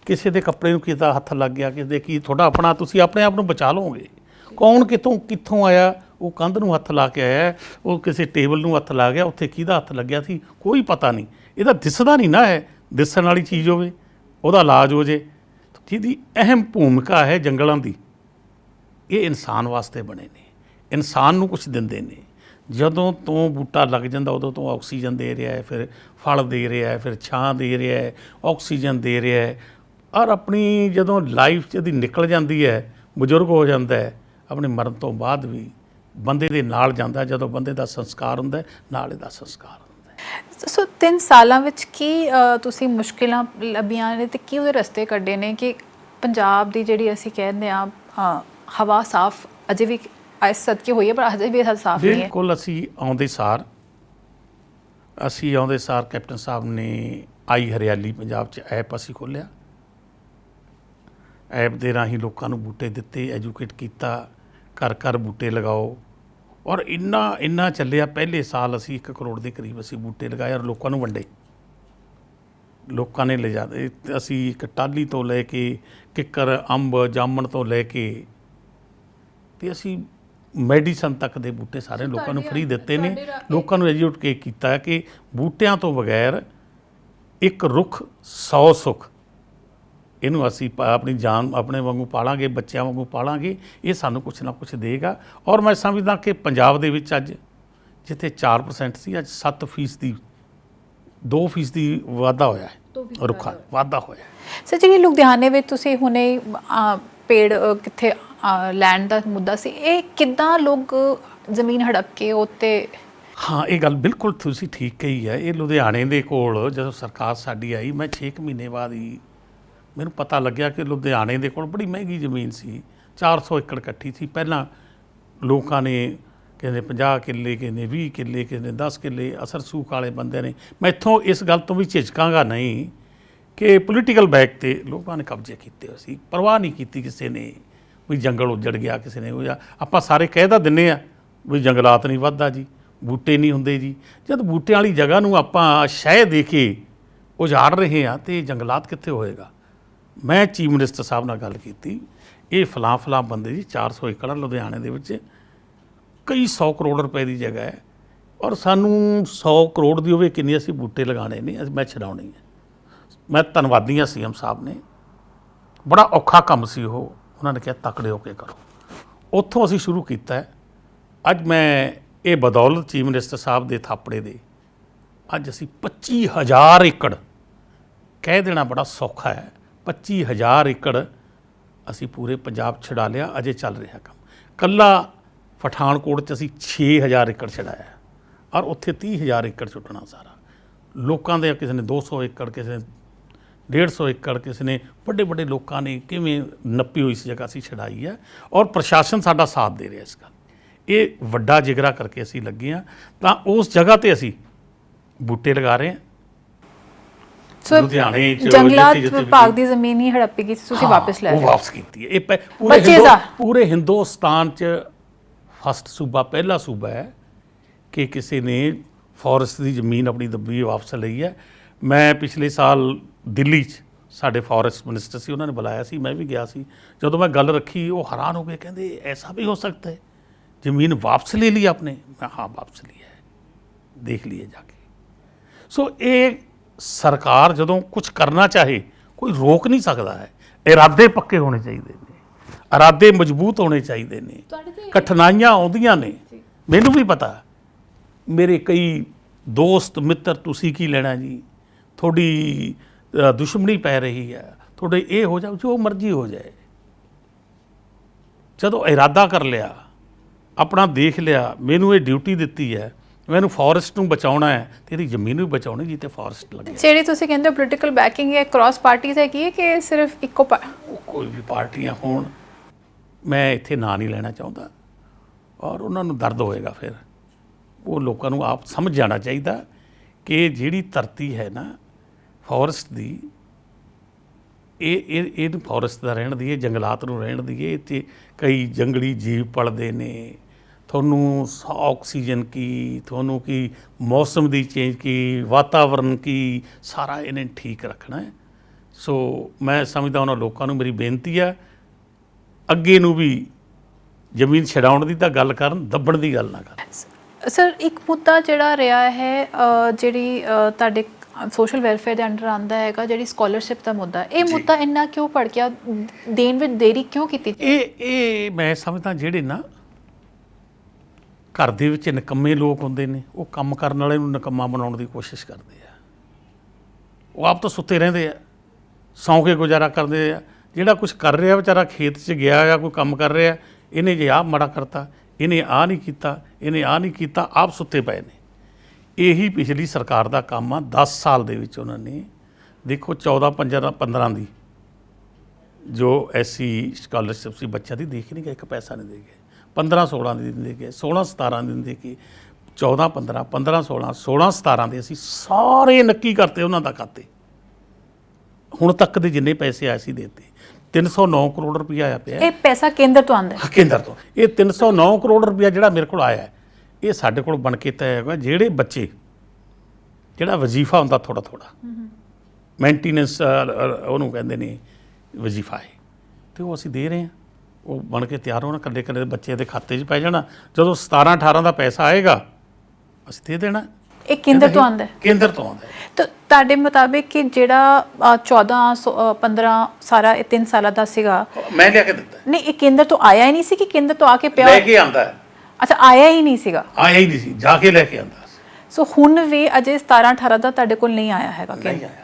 ਕਿਸੇ ਦੇ ਕੱਪੜੇ ਨੂੰ ਕਿਤਾ ਹੱਥ ਲੱਗ ਗਿਆ, ਕਿਸੇ ਦੇ ਕੀ, ਤੁਹਾਡਾ ਆਪਣਾ, ਤੁਸੀਂ ਆਪਣੇ ਆਪ ਨੂੰ ਬਚਾ ਲਓਗੇ। ਕੌਣ ਕਿੱਥੋਂ ਆਇਆ, ਉਹ ਕੰਧ ਨੂੰ ਹੱਥ ਲਾ ਕੇ ਆਇਆ, ਉਹ ਕਿਸੇ ਟੇਬਲ ਨੂੰ ਹੱਥ ਲਾ ਗਿਆ, ਉੱਥੇ ਕਿਹਦਾ ਹੱਥ ਲੱਗਿਆ ਸੀ ਕੋਈ ਪਤਾ ਨਹੀਂ। ਇਹਦਾ ਦਿਸਦਾ ਨਹੀਂ ਨਾ ਹੈ, ਦਿਸਣ ਵਾਲੀ ਚੀਜ਼ ਹੋਵੇ, ਉਹਦਾ ਇਲਾਜ ਹੋ ਜੇ। ਜਿਹਦੀ ਅਹਿਮ ਭੂਮਿਕਾ ਹੈ ਜੰਗਲਾਂ ਦੀ, ਇਹ ਇਨਸਾਨ ਵਾਸਤੇ ਬਣੇ ਨੇ, ਇਨਸਾਨ ਨੂੰ ਕੁਛ ਦਿੰਦੇ ਨੇ। ਜਦੋਂ ਤੋਂ ਬੂਟਾ ਲੱਗ ਜਾਂਦਾ ਉਦੋਂ ਤੋਂ ਆਕਸੀਜਨ ਦੇ ਰਿਹਾ ਹੈ, ਫਿਰ ਫਲ ਦੇ ਰਿਹਾ ਹੈ, ਫਿਰ ਛਾਂ ਦੇ ਰਿਹਾ ਹੈ, ਆਕਸੀਜਨ ਦੇ ਰਿਹਾ ਹੈ। ਔਰ ਆਪਣੀ ਜਦੋਂ ਲਾਈਫ 'ਚ ਇਹਦੀ ਨਿਕਲ ਜਾਂਦੀ ਹੈ, ਬਜ਼ੁਰਗ ਹੋ ਜਾਂਦਾ ਹੈ, ਆਪਣੇ ਮਰਨ ਤੋਂ ਬਾਅਦ ਵੀ ਬੰਦੇ ਦੇ ਨਾਲ ਜਾਂਦਾ। ਜਦੋਂ ਬੰਦੇ ਦਾ ਸੰਸਕਾਰ ਹੁੰਦਾ, ਨਾਲ ਇਹਦਾ ਸੰਸਕਾਰ ਹੁੰਦਾ। ਸੋ 3 ਸਾਲਾਂ ਵਿੱਚ ਕੀ ਤੁਸੀਂ ਮੁਸ਼ਕਿਲਾਂ ਲੱਭੀਆਂ ਨੇ ਅਤੇ ਕੀ ਉਹਦੇ ਰਸਤੇ ਕੱਢੇ ਨੇ ਕਿ ਪੰਜਾਬ ਦੀ ਜਿਹੜੀ ਅਸੀਂ ਕਹਿੰਦੇ ਹਾਂ ਹਵਾ ਸਾਫ਼ ਅਜੇ ਵੀ ਇਸ ਸਦਕੇ ਹੋਈ ਹੈ, ਪਰ ਅਜੇ ਵੀ ਸਾਫ਼ ਨਹੀਂ ਹੈ? ਬਿਲਕੁਲ। ਅਸੀਂ ਆਉਂਦੇ ਸਾਰ ਕੈਪਟਨ ਸਾਹਿਬ ਨੇ ਆਈ ਹਰਿਆਲੀ ਪੰਜਾਬ 'ਚ ਐਪ ਅਸੀਂ ਖੋਲ੍ਹਿਆ। ਐਪ ਦੇ ਰਾਹੀਂ ਲੋਕਾਂ ਨੂੰ ਬੂਟੇ ਦਿੱਤੇ, ਐਜੂਕੇਟ ਕੀਤਾ, ਘਰ ਘਰ ਬੂਟੇ ਲਗਾਓ, ਔਰ ਇੰਨਾ ਚੱਲਿਆ। ਪਹਿਲੇ ਸਾਲ ਅਸੀਂ 1 ਕਰੋੜ ਦੇ ਕਰੀਬ ਅਸੀਂ ਬੂਟੇ ਲਗਾਏ ਔਰ ਲੋਕਾਂ ਨੂੰ ਵੰਡੇ। ਲੋਕਾਂ ਨੇ ਲਿਜਾਦੇ, ਅਸੀਂ ਇੱਕ ਟਾਹਲੀ ਤੋਂ ਲੈ ਕੇ ਕਿੱਕਰ, ਅੰਬ, ਜਾਮਣ ਤੋਂ ਲੈ ਕੇ ਤੇ ਅਸੀਂ ਮੈਡੀਸਨ ਤੱਕ ਦੇ ਬੂਟੇ ਸਾਰੇ ਲੋਕਾਂ ਨੂੰ ਫ੍ਰੀ ਦਿੱਤੇ ਨੇ। ਲੋਕਾਂ ਨੂੰ ਐਜੂਕੇਟ ਕੀਤਾ ਕਿ ਬੂਟਿਆਂ ਤੋਂ ਬਗੈਰ ਇੱਕ ਰੁੱਖ 100 ਸੁੱਖ। ਇਹਨੂੰ ਅਸੀਂ ਆਪਣੀ ਜਾਨ ਆਪਣੇ ਵਾਂਗੂ ਪਾਲਾਂਗੇ, ਬੱਚਿਆਂ ਵਾਂਗੂ ਪਾਲਾਂਗੇ, ਇਹ ਸਾਨੂੰ ਕੁਛ ਨਾ ਕੁਛ ਦੇਗਾ। ਔਰ ਮੈਂ ਸਮਝਦਾ ਕਿ ਪੰਜਾਬ ਦੇ ਵਿੱਚ ਅੱਜ ਜਿੱਥੇ 4% ਸੀ, ਅੱਜ 7%, 2% ਵਾਧਾ ਹੋਇਆ ਹੈ, ਰੁੱਖਾਂ ਵਾਧਾ ਹੋਇਆ। ਸਰ ਜੀ, ਲੁਧਿਆਣੇ ਵਿੱਚ ਤੁਸੀਂ ਹੁਣੇ ਪੇੜ ਕਿੱਥੇ ਲੈਂਡ ਦਾ ਮੁੱਦਾ ਸੀ, ਇਹ ਕਿੱਦਾਂ ਲੋਕ ਜ਼ਮੀਨ ਹੜਪ ਕੇ ਉੱਤੇ? ਹਾਂ, ਇਹ ਗੱਲ ਬਿਲਕੁਲ ਤੁਸੀਂ ਠੀਕ ਕਹੀ ਹੈ। ਇਹ ਲੁਧਿਆਣੇ ਦੇ ਕੋਲ ਜਦੋਂ ਸਰਕਾਰ ਸਾਡੀ ਆਈ, ਮੈਂ 6 ਮਹੀਨੇ ਬਾਅਦ ਹੀ ਮੈਨੂੰ ਪਤਾ ਲੱਗਿਆ ਕਿ ਲੁਧਿਆਣੇ ਦੇ ਕੋਲ ਬੜੀ ਮਹਿੰਗੀ ਜ਼ਮੀਨ ਸੀ, 400 ਏਕੜ ਇਕੱਠੀ ਸੀ। ਪਹਿਲਾਂ ਲੋਕਾਂ ਨੇ ਕਹਿੰਦੇ 50 ਕਿੱਲੇ, ਕਹਿੰਦੇ 20 ਕਿੱਲੇ, ਕਹਿੰਦੇ 10 ਕਿੱਲੇ, ਅਸਰ ਸੂਖ ਵਾਲੇ ਬੰਦੇ ਨੇ। ਮੈਂ ਇੱਥੋਂ ਇਸ ਗੱਲ ਤੋਂ ਵੀ ਝਿਜਕਾਂਗਾ ਨਹੀਂ ਕਿ ਪੋਲੀਟੀਕਲ ਬੈਕ 'ਤੇ ਲੋਕਾਂ ਨੇ ਕਬਜ਼ੇ ਕੀਤੇ ਹੋਏ ਸੀ। ਪਰਵਾਹ ਨਹੀਂ ਕੀਤੀ ਕਿਸੇ ਨੇ ਵੀ ਜੰਗਲ ਉੱਜੜ ਗਿਆ, ਕਿਸੇ ਨੇ ਹੋਇਆ। ਆਪਾਂ ਸਾਰੇ ਕਹਿ ਤਾਂ ਦਿੰਦੇ ਆ ਵੀ ਜੰਗਲਾਤ ਨਹੀਂ ਵੱਧਦਾ ਜੀ, ਬੂਟੇ ਨਹੀਂ ਹੁੰਦੇ ਜੀ। ਜਦ ਬੂਟਿਆਂ ਵਾਲੀ ਜਗ੍ਹਾ ਨੂੰ ਆਪਾਂ ਸ਼ਹਿ ਦੇ ਕੇ ਉਜਾੜ ਰਹੇ ਹਾਂ ਤੇ ਜੰਗਲਾਤ ਕਿੱਥੇ ਹੋਏਗਾ। ਮੈਂ ਚੀਫ ਮਿਨਿਸਟਰ ਸਾਹਿਬ ਨਾਲ ਗੱਲ ਕੀਤੀ, ਇਹ ਫਲਾਂ ਬੰਦੇ ਜੀ 400 ਏਕੜ ਲੁਧਿਆਣੇ ਦੇ ਵਿੱਚ, ਕਈ 100 ਕਰੋੜ ਰੁਪਏ ਦੀ ਜਗ੍ਹਾ ਹੈ ਔਰ ਸਾਨੂੰ 100 ਕਰੋੜ ਦੀ ਹੋਵੇ ਕਿੰਨੀ ਅਸੀਂ ਬੂਟੇ ਲਗਾਉਣੇ ਨੇ, ਮੈਂ ਛਡਾਉਣੀ ਹੈ। ਮੈਂ ਧੰਨਵਾਦੀ ਹਾਂ ਸੀਐਮ ਸਾਹਿਬ ਨੇ, ਬੜਾ ਔਖਾ ਕੰਮ ਸੀ ਉਹ, ਉਹਨਾਂ ਨੇ ਕਿਹਾ ਤਕੜੇ ਹੋ ਕੇ ਕਰੋ। ਉੱਥੋਂ ਅਸੀਂ ਸ਼ੁਰੂ ਕੀਤਾ ਹੈ। ਅੱਜ ਮੈਂ ਇਹ ਬਦੌਲਤ ਚੀਫ ਮਿਨਿਸਟਰ ਸਾਹਿਬ ਦੇ ਥਾਪੜੇ ਦੇ ਅੱਜ ਅਸੀਂ 25,000 ਏਕੜ, ਕਹਿ ਦੇਣਾ ਬੜਾ ਸੌਖਾ ਹੈ, 25,000 ਏਕੜ ਅਸੀਂ ਪੂਰੇ ਪੰਜਾਬ ਛਡਾ ਲਿਆ। ਅਜੇ ਚੱਲ ਰਿਹਾ ਕੰਮ। ਕੱਲਾ ਪਠਾਨਕੋਟ 'ਚ ਅਸੀਂ 6,000 ਏਕੜ ਛਡਾਇਆ ਔਰ ਉੱਥੇ 30,000 ਏਕੜ ਛੁੱਟਣਾ ਸਾਰਾ। ਲੋਕਾਂ ਦੇ ਕਿਸੇ ਨੇ 200 ਏਕੜ, ਕਿਸੇ ਨੇ 150 ਏਕੜ, ਕਿਸੇ ਨੇ ਵੱਡੇ ਲੋਕਾਂ ਨੇ ਕਿਵੇਂ ਨੱਪੀ ਹੋਈ ਸੀ ਜਗ੍ਹਾ ਅਸੀਂ ਛਡਾਈ ਹੈ ਔਰ ਪ੍ਰਸ਼ਾਸਨ ਸਾਡਾ ਸਾਥ ਦੇ ਰਿਹਾ ਇਸ ਗੱਲ। ਇਹ ਵੱਡਾ ਜਿਗਰਾ ਕਰਕੇ ਅਸੀਂ ਲੱਗੇ ਹਾਂ ਤਾਂ ਉਸ ਜਗ੍ਹਾ 'ਤੇ ਅਸੀਂ ਬੂਟੇ ਲਗਾ ਰਹੇ ਹਾਂ। ਲੁਧਿਆਣੇ 'ਚ ਜੰਗਲਾਤ ਵਿਭਾਗ ਦੀ ਜ਼ਮੀਨ ਹੀ ਹੜੱਪੀ ਗਈ ਸੀ, ਤੁਸੀਂ ਵਾਪਸ ਲੈ ਉਹ ਵਾਪਸ ਕੀਤੀ ਹੈ। ਇਹ ਪੂਰੇ ਹਿੰਦੁਸਤਾਨ 'ਚ ਫਸਟ ਸੂਬਾ, ਪਹਿਲਾ ਸੂਬਾ ਹੈ ਕਿ ਕਿਸੇ ਨੇ ਫੋਰੈਸਟ ਦੀ ਜ਼ਮੀਨ ਆਪਣੀ ਦੱਬੀ ਵਾਪਸ ਲਈ ਹੈ। ਮੈਂ ਪਿਛਲੇ ਸਾਲ ਦਿੱਲੀ 'ਚ ਸਾਡੇ ਫੋਰੈਸਟ ਮਿਨਿਸਟਰ ਸੀ, ਉਹਨਾਂ ਨੇ ਬੁਲਾਇਆ ਸੀ, ਮੈਂ ਵੀ ਗਿਆ ਸੀ। ਜਦੋਂ ਮੈਂ ਗੱਲ ਰੱਖੀ ਉਹ ਹੈਰਾਨ ਹੋ ਗਏ, ਕਹਿੰਦੇ ਐਸਾ ਵੀ ਹੋ ਸਕਦਾ ਹੈ, ਜ਼ਮੀਨ ਵਾਪਸ ਲੈ ਲਈ ਆਪਨੇ? ਮੈਂ ਹਾਂ ਵਾਪਸ ਲਈ ਹੈ, ਦੇਖ ਲਈਏ ਜਾ ਕੇ। ਸੋ ਇਹ ਸਰਕਾਰ ਜਦੋਂ ਕੁਝ ਕਰਨਾ ਚਾਹੇ ਕੋਈ ਰੋਕ ਨਹੀਂ ਸਕਦਾ ਹੈ। ਇਰਾਦੇ ਪੱਕੇ ਹੋਣੇ ਚਾਹੀਦੇ ਨੇ, ਇਰਾਦੇ ਮਜ਼ਬੂਤ ਹੋਣੇ ਚਾਹੀਦੇ ਨੇ। ਕਠਿਨਾਈਆਂ ਆਉਂਦੀਆਂ ਨੇ, ਮੈਨੂੰ ਵੀ ਪਤਾ। ਮੇਰੇ ਕਈ ਦੋਸਤ ਮਿੱਤਰ, ਤੁਸੀਂ ਕੀ ਲੈਣਾ ਜੀ, ਤੁਹਾਡੀ ਦੁਸ਼ਮਣੀ ਪੈ ਰਹੀ ਹੈ, ਤੁਹਾਡੇ ਇਹ ਹੋ ਜਾਓ, ਜੋ ਮਰਜ਼ੀ ਹੋ ਜਾਏ। ਜਦੋਂ ਇਰਾਦਾ ਕਰ ਲਿਆ, ਆਪਣਾ ਦੇਖ ਲਿਆ, ਮੈਨੂੰ ਇਹ ਡਿਊਟੀ ਦਿੱਤੀ ਹੈ, ਮੈਨੂੰ ਫੋਰੈਸਟ ਨੂੰ ਬਚਾਉਣਾ ਹੈ ਤੇ ਇਹਦੀ ਜ਼ਮੀਨ ਵੀ ਬਚਾਉਣੀ ਜਿੱਥੇ ਫੋਰੈਸਟ ਲੱਗੇ। ਜਿਹੜੀ ਤੁਸੀਂ ਕਹਿੰਦੇ ਹੋ ਪੋਲੀਟੀਕਲ ਬੈਕਿੰਗ ਹੈ, ਕ੍ਰਾਸ ਪਾਰਟੀਜ਼ ਹੈਗੀ ਹੈ ਕਿ ਸਿਰਫ ਇੱਕੋ ਕੋਈ ਵੀ ਪਾਰਟੀਆਂ ਹੋਣ, ਮੈਂ ਇੱਥੇ ਨਾਂ ਨਹੀਂ ਲੈਣਾ ਚਾਹੁੰਦਾ ਔਰ ਉਹਨਾਂ ਨੂੰ ਦਰਦ ਹੋਏਗਾ। ਫਿਰ ਉਹ ਲੋਕਾਂ ਨੂੰ ਆਪ ਸਮਝ ਜਾਣਾ ਚਾਹੀਦਾ ਕਿ ਜਿਹੜੀ ਧਰਤੀ ਹੈ ਨਾ ਫੋਰੈਸਟ ਦੀ, ਇਹਨੂੰ ਫੋਰੈਸਟ ਦਾ ਰਹਿਣ ਦੀਏ, ਜੰਗਲਾਤ ਨੂੰ ਰਹਿਣ ਦੀਏ। ਇੱਥੇ ਕਈ ਜੰਗਲੀ ਜੀਵ ਪਲਦੇ ਨੇ, ਤੁਹਾਨੂੰ ਆਕਸੀਜਨ ਕੀ, ਤੁਹਾਨੂੰ ਕੀ ਮੌਸਮ ਦੀ ਚੇਂਜ ਕੀ, ਵਾਤਾਵਰਨ ਕੀ, ਸਾਰਾ ਇਹਨੇ ਠੀਕ ਰੱਖਣਾ ਹੈ। ਸੋ ਮੈਂ ਸਮਝਦਾ ਉਹਨਾਂ ਲੋਕਾਂ ਨੂੰ ਮੇਰੀ ਬੇਨਤੀ ਹੈ, ਅੱਗੇ ਨੂੰ ਵੀ ਜ਼ਮੀਨ ਛਡਾਉਣ ਦੀ ਤਾਂ ਗੱਲ ਕਰਨ, ਦੱਬਣ ਦੀ ਗੱਲ ਨਾ ਕਰਨ। ਸਰ, ਇੱਕ ਮੁੱਦਾ ਜਿਹੜਾ ਰਿਹਾ ਹੈ, ਜਿਹੜੀ ਤੁਹਾਡੇ ਸੋਸ਼ਲ ਵੈਲਫੇਅਰ ਦੇ ਅੰਡਰ ਆਉਂਦਾ ਹੈਗਾ, ਜਿਹੜੀ ਸਕਾਲਰਸ਼ਿਪ ਦਾ ਮੁੱਦਾ, ਇਹ ਮੁੱਦਾ ਇੰਨਾ ਕਿਉਂ ਭੜਕਿਆ, ਦੇਣ ਵਿੱਚ ਦੇਰੀ ਕਿਉਂ ਕੀਤੀ? ਇਹ ਮੈਂ ਸਮਝਦਾ ਜਿਹੜੇ ਨਾ ਘਰ ਦੇ ਵਿੱਚ ਨਿਕੰਮੇ ਲੋਕ ਹੁੰਦੇ ਨੇ, ਉਹ ਕੰਮ ਕਰਨ ਵਾਲੇ ਨੂੰ ਨਿਕੰਮਾ ਬਣਾਉਣ ਦੀ ਕੋਸ਼ਿਸ਼ ਕਰਦੇ ਆ। ਉਹ ਆਪ ਤਾਂ ਸੁੱਤੇ ਰਹਿੰਦੇ ਆ, ਸੌਂ ਕੇ ਗੁਜ਼ਾਰਾ ਕਰਦੇ ਆ। ਜਿਹੜਾ ਕੁਝ ਕਰ ਰਿਹਾ ਵਿਚਾਰਾ, ਖੇਤ 'ਚ ਗਿਆ ਆ, ਕੋਈ ਕੰਮ ਕਰ ਰਿਹਾ, ਇਹਨੇ ਜੇ ਆਹ ਮਾੜਾ ਕਰਤਾ, ਇਹਨੇ ਆਹ ਨਹੀਂ ਕੀਤਾ, ਇਹਨੇ ਆਹ ਨਹੀਂ ਕੀਤਾ, ਆਪ ਸੁੱਤੇ ਪਏ ਨੇ। ਇਹੀ ਪਿਛਲੀ ਸਰਕਾਰ ਦਾ ਕੰਮ ਆ। 10 ਸਾਲ ਦੇ ਵਿੱਚ ਉਹਨਾਂ ਨੇ ਦੇਖੋ 14-15 ਦੀ ਜੋ ਐਸੀ ਸਕਾਲਰਸ਼ਿਪ ਸੀ ਬੱਚਿਆਂ ਦੀ, ਦੇਖ ਨਹੀਂ ਗਏ, ਇੱਕ ਪੈਸਾ ਨਹੀਂ ਦੇ ਗਏ। 15-16 ਦੀ ਦਿੰਦੇ ਗਏ, 16-17 ਦੀ ਦਿੰਦੇ ਗਏ, 14-15, 15-16, 16-17 ਦੇ ਅਸੀਂ ਸਾਰੇ ਨੱਕੀ ਕਰਤੇ ਉਹਨਾਂ ਦਾ ਖਾਤੇ। ਹੁਣ ਤੱਕ ਦੇ ਜਿੰਨੇ ਪੈਸੇ ਆਏ ਸੀ ਦੇਤੇ। 309 ਕਰੋੜ ਰੁਪਇਆ ਆਇਆ ਪਿਆ। ਇਹ ਪੈਸਾ ਕੇਂਦਰ ਤੋਂ ਆਉਂਦਾ ਹੈ? ਕੇਂਦਰ ਤੋਂ। ਇਹ 309 ਕਰੋੜ ਰੁਪਇਆ ਜਿਹੜਾ ਮੇਰੇ ਕੋਲ ਆਇਆ ਹੈ, ਇਹ ਸਾਡੇ ਕੋਲ ਬਣ ਕੇ ਤੈਅ ਹੈਗਾ ਜਿਹੜੇ ਬੱਚੇ ਜਿਹੜਾ ਵਜ਼ੀਫਾ ਹੁੰਦਾ ਥੋੜ੍ਹਾ ਥੋੜ੍ਹਾ ਮੇਨਟੇਨੈਂਸ ਉਹਨੂੰ ਕਹਿੰਦੇ ਨੇ ਵਜ਼ੀਫਾ ਹੈ, ਅਤੇ ਉਹ ਅਸੀਂ ਦੇ ਰਹੇ ਹਾਂ। ਉਹ ਬਣ ਕੇ ਤਿਆਰ ਹੋਣਾ, ਇਕੱਲੇ ਇਕੱਲੇ ਬੱਚੇ ਦੇ ਖਾਤੇ 'ਚ ਪੈ ਜਾਣਾ। ਜਦੋਂ 17-18 ਦਾ ਪੈਸਾ ਆਏਗਾ ਅਸੀਂ ਦੇ ਦੇਣਾ। ਇਹ ਕੇਂਦਰ ਤੋਂ ਆਉਂਦਾ ਹੈ? ਕੇਂਦਰ ਤੋਂ ਆਉਂਦਾ ਹੈ। ਤਾਂ ਤੁਹਾਡੇ ਮੁਤਾਬਿਕ ਕਿ ਜਿਹੜਾ 14-15 ਸਾਰਾ ਇਹ 3 ਸਾਲਾਂ ਦਾ ਸੀਗਾ, ਮੈਂ ਲਿਆ ਕੇ ਦਿੱਤਾ ਨਹੀਂ ਇਹ ਕੇਂਦਰ ਤੋਂ ਆਇਆ ਹੀ ਨਹੀਂ ਸੀ ਕਿ ਕੇਂਦਰ ਤੋਂ ਆ ਕੇ ਪਿਆ? ਲੈ ਕੇ ਆਉਂਦਾ ਹੈ। ਅੱਛਾ, ਆਇਆ ਹੀ ਨਹੀਂ ਸੀਗਾ? ਆਇਆ ਹੀ ਨਹੀਂ ਸੀ, ਜਾ ਕੇ ਲੈ ਕੇ ਆਉਂਦਾ। ਸੋ ਹੁਣ ਵੀ ਅਜੇ 17-18 ਦਾ ਤੁਹਾਡੇ ਕੋਲ ਨਹੀਂ ਆਇਆ ਹੈਗਾ ਨਹੀਂ ਆਇਆ।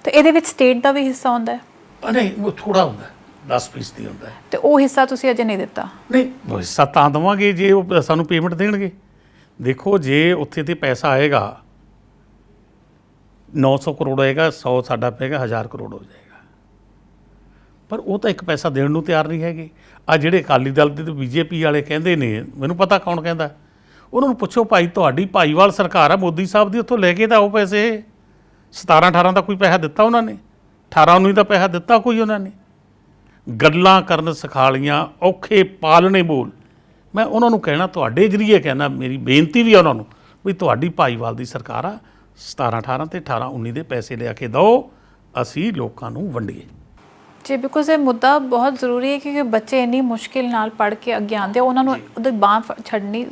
ਤਾਂ ਇਹਦੇ ਵਿੱਚ ਸਟੇਟ ਦਾ ਵੀ ਹਿੱਸਾ ਹੁੰਦਾ ਹੈ? ਨਹੀਂ, ਉਹ ਥੋੜਾ ਹੁੰਦਾ, 10% ਹੁੰਦਾ ਹੈ। ਤੇ ਉਹ ਹਿੱਸਾ ਤੁਸੀਂ ਅਜੇ ਨਹੀਂ ਦਿੱਤਾ? ਨਹੀਂ, ਉਹ ਹਿੱਸਾ ਤਾਂ ਦੇਵਾਂਗੇ ਜੇ ਉਹ ਸਾਨੂੰ ਪੇਮੈਂਟ ਦੇਣਗੇ। ਦੇਖੋ, ਜੇ ਉੱਥੇ ਤੇ ਪੈਸਾ ਆਏਗਾ 900 ਕਰੋੜ ਆਏਗਾ, 100 ਸਾਡਾ ਪਏਗਾ, 1000 ਕਰੋੜ ਹੋ ਜਾਏਗਾ। ਪਰ ਉਹ ਤਾਂ ਇੱਕ ਪੈਸਾ ਦੇਣ ਨੂੰ ਤਿਆਰ ਨਹੀਂ ਹੈਗੇ। ਆ ਜਿਹੜੇ ਅਕਾਲੀ ਦਲ ਦੇ ਤੇ ਬੀਜੇਪੀ ਵਾਲੇ ਕਹਿੰਦੇ ਨੇ, ਮੈਨੂੰ ਪਤਾ ਕੌਣ ਕਹਿੰਦਾ, ਉਹਨਾਂ ਨੂੰ ਪੁੱਛੋ ਭਾਈ ਤੁਹਾਡੀ ਭਾਈਵਾਲ ਸਰਕਾਰ ਆ ਮੋਦੀ ਸਾਹਿਬ ਦੀ, ਉੱਥੋਂ ਲੈ ਕੇ ਤਾਂ ਉਹ ਪੈਸੇ 17-18 ਦਾ ਕੋਈ ਪੈਸਾ ਦਿੱਤਾ ਉਹਨਾਂ ਨੇ? 18-19 ਦਾ ਪੈਸਾ ਦਿੱਤਾ ਕੋਈ ਉਹਨਾਂ ਨੇ? ਗੱਲਾਂ ਕਰਨ ਸਿਖਾ ਲਈਆਂ, ਔਖੇ ਪਾਲਣੇ ਬੋਲ। ਮੈਂ ਉਹਨਾਂ ਨੂੰ ਕਹਿਣਾ, ਤੁਹਾਡੇ ਜ਼ਰੀਏ ਕਹਿਣਾ, ਮੇਰੀ ਬੇਨਤੀ ਵੀ ਆ ਉਹਨਾਂ ਨੂੰ ਵੀ ਤੁਹਾਡੀ ਭਾਈਵਾਲ ਦੀ ਸਰਕਾਰ ਆ, 17-18 ਤੇ 18-19 ਦੇ ਪੈਸੇ ਲਿਆ ਕੇ ਦਿਓ, ਅਸੀਂ ਲੋਕਾਂ ਨੂੰ ਵੰਡੀਏ। ਜੀ ਬਿਕੋਜ਼ ਇਹ ਮੁੱਦਾ ਬਹੁਤ ਜ਼ਰੂਰੀ ਹੈ ਕਿਉਂਕਿ ਬੱਚੇ ਇੰਨੀ ਮੁਸ਼ਕਿਲ ਨਾਲ ਪੜ੍ਹ ਕੇ ਅੱਗੇ ਆਉਂਦੇ, ਉਹਨਾਂ ਨੂੰ ਉਹਦੀ ਬਾਂਹ ਛੱਡਣੀ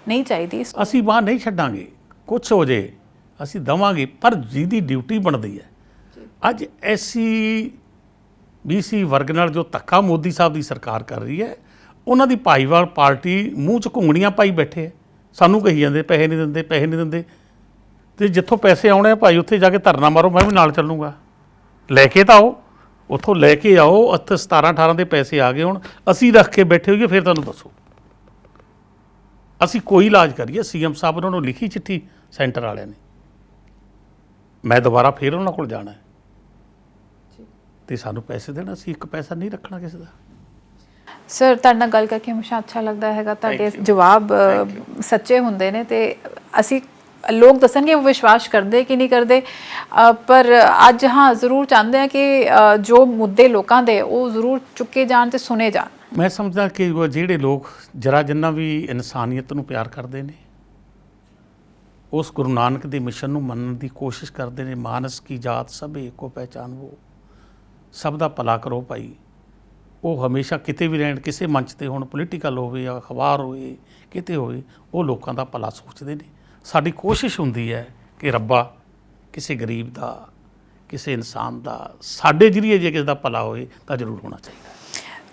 ਨਹੀਂ ਚਾਹੀਦੀ। ਅਸੀਂ ਬਾਂਹ ਨਹੀਂ ਛੱਡਾਂਗੇ, ਕੁਛ ਹੋ ਜੇ ਅਸੀਂ ਦੇਵਾਂਗੇ, ਪਰ ਜਿਹਦੀ ਡਿਊਟੀ ਬਣਦੀ ਹੈ। ਅੱਜ ਐਸਸੀ BC ਵਰਗ ਨਾਲ ਜੋ ਧੱਕਾ ਮੋਦੀ ਸਾਹਿਬ ਦੀ ਸਰਕਾਰ ਕਰ ਰਹੀ ਹੈ, ਉਹਨਾਂ ਦੀ ਭਾਈਵਾਲ ਪਾਰਟੀ ਮੂੰਹ 'ਚ ਘੁੰਗਣੀਆਂ ਪਾਈ ਬੈਠੇ ਹੈ, ਸਾਨੂੰ ਕਹੀ ਜਾਂਦੇ ਪੈਸੇ ਨਹੀਂ ਦਿੰਦੇ, ਪੈਸੇ ਨਹੀਂ ਦਿੰਦੇ। ਅਤੇ ਜਿੱਥੋਂ ਪੈਸੇ ਆਉਣੇ ਭਾਈ ਉੱਥੇ ਜਾ ਕੇ ਧਰਨਾ ਮਾਰੋ, ਮੈਂ ਵੀ ਨਾਲ ਚੱਲੂੰਗਾ। ਲੈ ਕੇ ਤਾਂ ਆਓ, ਉੱਥੋਂ ਲੈ ਕੇ ਆਓ। ਉੱਥੇ 17-18 ਦੇ ਪੈਸੇ ਆ ਗਏ, ਹੁਣ ਅਸੀਂ ਰੱਖ ਕੇ ਬੈਠੇ ਹੋਈਏ, ਫਿਰ ਤੁਹਾਨੂੰ ਦੱਸੋ ਅਸੀਂ ਕੋਈ ਇਲਾਜ ਕਰੀਏ। CM ਸਾਹਿਬ ਉਹਨਾਂ ਨੂੰ ਲਿਖੀ ਚਿੱਠੀ ਸੈਂਟਰ ਵਾਲਿਆਂ ਨੇ, ਮੈਂ ਦੁਬਾਰਾ ਫਿਰ ਉਹਨਾਂ ਕੋਲ ਜਾਣਾ ਅਤੇ ਸਾਨੂੰ ਪੈਸੇ ਦੇਣਾ। ਅਸੀਂ ਇੱਕ ਪੈਸਾ ਨਹੀਂ ਰੱਖਣਾ ਕਿਸੇ ਦਾ। ਸਰ, ਤੁਹਾਡੇ ਨਾਲ ਗੱਲ ਕਰਕੇ ਹਮੇਸ਼ਾ ਅੱਛਾ ਲੱਗਦਾ ਹੈਗਾ, ਤੁਹਾਡੇ ਜਵਾਬ ਸੱਚੇ ਹੁੰਦੇ ਨੇ ਅਤੇ ਅਸੀਂ ਲੋਕ ਦੱਸਣਗੇ ਉਹ ਵਿਸ਼ਵਾਸ ਕਰਦੇ ਕਿ ਨਹੀਂ ਕਰਦੇ, ਪਰ ਅੱਜ ਹਾਂ ਜ਼ਰੂਰ ਚਾਹੁੰਦੇ ਹਾਂ ਕਿ ਜੋ ਮੁੱਦੇ ਲੋਕਾਂ ਦੇ ਉਹ ਜ਼ਰੂਰ ਚੁੱਕੇ ਜਾਣ ਅਤੇ ਸੁਣੇ ਜਾਣ। ਮੈਂ ਸਮਝਦਾ ਕਿ ਜਿਹੜੇ ਲੋਕ ਜਰਾ ਜਿੰਨਾ ਵੀ ਇਨਸਾਨੀਅਤ ਨੂੰ ਪਿਆਰ ਕਰਦੇ ਨੇ, ਉਸ ਗੁਰੂ ਨਾਨਕ ਦੇ ਮਿਸ਼ਨ ਨੂੰ ਮੰਨਣ ਦੀ ਕੋਸ਼ਿਸ਼ ਕਰਦੇ ਨੇ, ਮਾਨਸ ਕੀ ਜਾਤ ਸਭ ਏਕੋ ਪਹਿਚਾਨ ਵੋ, ਸਭ ਦਾ ਭਲਾ ਕਰੋ ਭਾਈ, ਉਹ ਹਮੇਸ਼ਾ ਕਿਤੇ ਵੀ ਰਹਿਣ, ਕਿਸੇ ਮੰਚ 'ਤੇ ਹੁਣ ਪੋਲੀਟੀਕਲ ਹੋਵੇ, ਅਖਬਾਰ ਹੋਵੇ, ਕਿਤੇ ਹੋਵੇ, ਉਹ ਲੋਕਾਂ ਦਾ ਭਲਾ ਸੋਚਦੇ ਨੇ। ਸਾਡੀ ਕੋਸ਼ਿਸ਼ ਹੁੰਦੀ ਹੈ ਕਿ ਰੱਬਾ ਕਿਸੇ ਗਰੀਬ ਦਾ, ਕਿਸੇ ਇਨਸਾਨ ਦਾ, ਸਾਡੇ ਜ਼ਰੀਏ ਜੇ ਕਿਸੇ ਦਾ ਭਲਾ ਹੋਏ ਤਾਂ ਜ਼ਰੂਰ ਹੋਣਾ ਚਾਹੀਦਾ।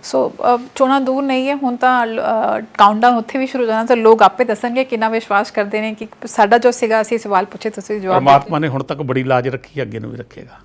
ਸੋ ਚੋਣਾਂ ਦੂਰ ਨਹੀਂ ਹੈ, ਹੁਣ ਤਾਂ ਕਾਊਂਟਡਾਊਨ ਉੱਥੇ ਵੀ ਸ਼ੁਰੂ ਹੋ ਜਾਣਾ, ਤਾਂ ਲੋਕ ਆਪੇ ਦੱਸਣਗੇ ਕਿੰਨਾ ਵਿਸ਼ਵਾਸ ਕਰਦੇ ਨੇ ਕਿ ਸਾਡਾ ਜੋ ਸੀਗਾ ਅਸੀਂ ਸਵਾਲ ਪੁੱਛੇ ਤੁਸੀਂ ਜਵਾਬ। ਪਰਮਾਤਮਾ ਨੇ ਹੁਣ ਤੱਕ ਬੜੀ ਲਾਜ ਰੱਖੀ, ਅੱਗੇ ਨੂੰ ਵੀ ਰੱਖੇਗਾ।